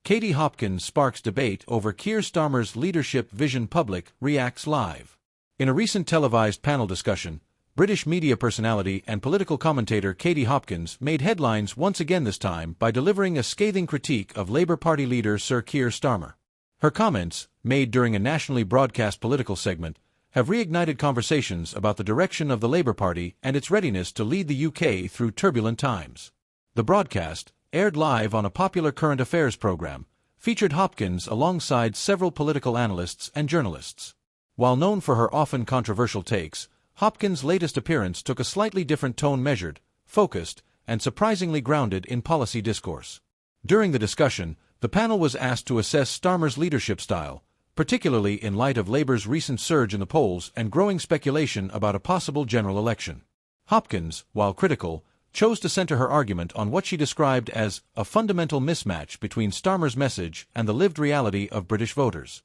Katie Hopkins sparks debate over Keir Starmer's leadership vision. Public reacts live. In a recent televised panel discussion, British media personality and political commentator Katie Hopkins made headlines once again, this time by delivering a scathing critique of Labour Party leader Sir Keir Starmer. Her comments, made during a nationally broadcast political segment, have reignited conversations about the direction of the Labour Party and its readiness to lead the UK through turbulent times. The broadcast, aired live on a popular current affairs programme, featured Hopkins alongside several political analysts and journalists. While known for her often controversial takes, Hopkins' latest appearance took a slightly different tone, measured, focused, and surprisingly grounded in policy discourse. During the discussion, the panel was asked to assess Starmer's leadership style, particularly in light of Labour's recent surge in the polls and growing speculation about a possible general election. Hopkins, while critical, chose to center her argument on what she described as a fundamental mismatch between Starmer's message and the lived reality of British voters.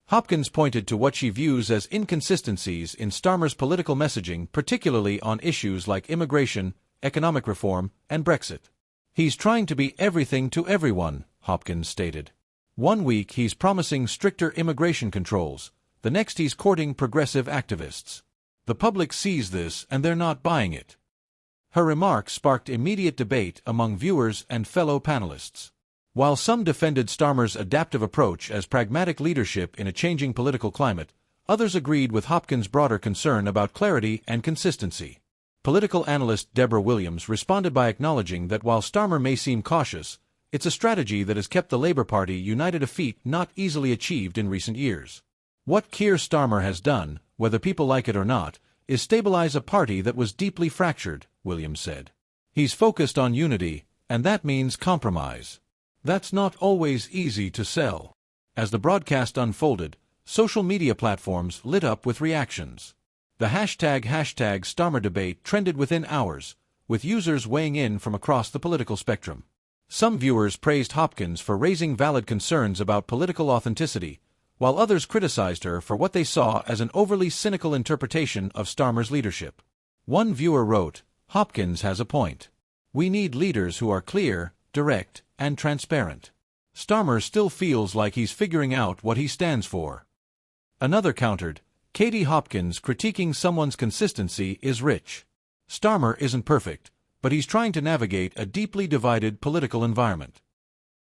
Hopkins pointed to what she views as inconsistencies in Starmer's political messaging, particularly on issues like immigration, economic reform, and Brexit. "He's trying to be everything to everyone," Hopkins stated. "One week he's promising stricter immigration controls, the next he's courting progressive activists. The public sees this and they're not buying it." Her remarks sparked immediate debate among viewers and fellow panelists. While some defended Starmer's adaptive approach as pragmatic leadership in a changing political climate, others agreed with Hopkins' broader concern about clarity and consistency. Political analyst Deborah Williams responded by acknowledging that while Starmer may seem cautious, it's a strategy that has kept the Labour Party united, a feat not easily achieved in recent years. "What Keir Starmer has done, whether people like it or not, is stabilize a party that was deeply fractured," Williams said. "He's focused on unity, and that means compromise. That's not always easy to sell." As the broadcast unfolded, social media platforms lit up with reactions. The hashtag Starmer debate trended within hours, with users weighing in from across the political spectrum. Some viewers praised Hopkins for raising valid concerns about political authenticity, while others criticized her for what they saw as an overly cynical interpretation of Starmer's leadership. One viewer wrote, "Hopkins has a point. We need leaders who are clear, direct, and transparent. Starmer still feels like he's figuring out what he stands for." Another countered, "Katie Hopkins critiquing someone's consistency is rich. Starmer isn't perfect, but he's trying to navigate a deeply divided political environment."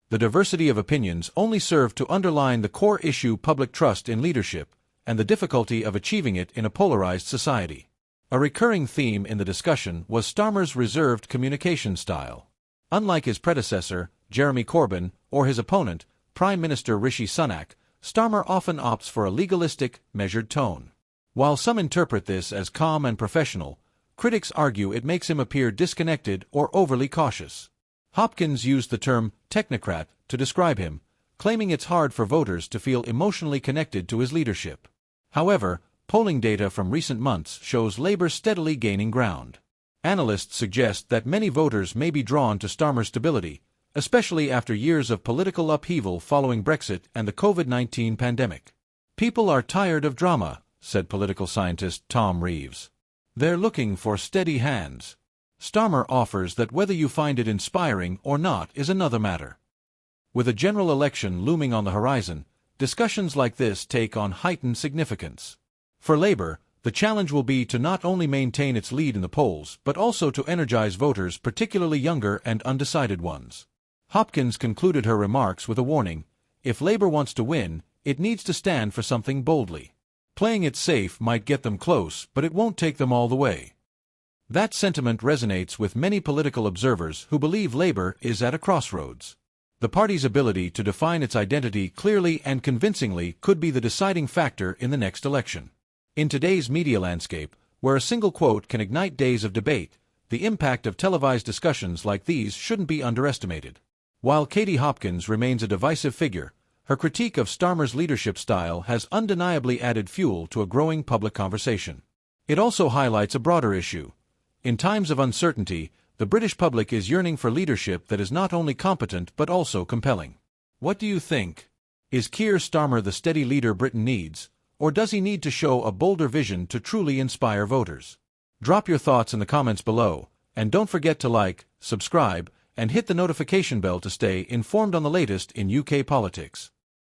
The diversity of opinions only served to underline the core issue: public trust in leadership, and the difficulty of achieving it in a polarized society. A recurring theme in the discussion was Starmer's reserved communication style. Unlike his predecessor, Jeremy Corbyn, or his opponent, Prime Minister Rishi Sunak, Starmer often opts for a legalistic, measured tone. While some interpret this as calm and professional, critics argue it makes him appear disconnected or overly cautious. Hopkins used the term technocrat to describe him, claiming it's hard for voters to feel emotionally connected to his leadership. However, polling data from recent months shows Labour steadily gaining ground. Analysts suggest that many voters may be drawn to Starmer's stability, especially after years of political upheaval following Brexit and the COVID-19 pandemic. "People are tired of drama," said political scientist Tom Reeves. "They're looking for steady hands. Starmer offers that. Whether you find it inspiring or not is another matter." With a general election looming on the horizon, discussions like this take on heightened significance. For Labour, the challenge will be to not only maintain its lead in the polls, but also to energize voters, particularly younger and undecided ones. Hopkins concluded her remarks with a warning: if Labour wants to win, it needs to stand for something boldly. Playing it safe might get them close, but it won't take them all the way. That sentiment resonates with many political observers who believe Labour is at a crossroads. The party's ability to define its identity clearly and convincingly could be the deciding factor in the next election. In today's media landscape, where a single quote can ignite days of debate, the impact of televised discussions like these shouldn't be underestimated. While Katie Hopkins remains a divisive figure, her critique of Starmer's leadership style has undeniably added fuel to a growing public conversation. It also highlights a broader issue. In times of uncertainty, the British public is yearning for leadership that is not only competent but also compelling. What do you think? Is Keir Starmer the steady leader Britain needs, or does he need to show a bolder vision to truly inspire voters? Drop your thoughts in the comments below, and don't forget to like, subscribe, and hit the notification bell to stay informed on the latest in UK politics.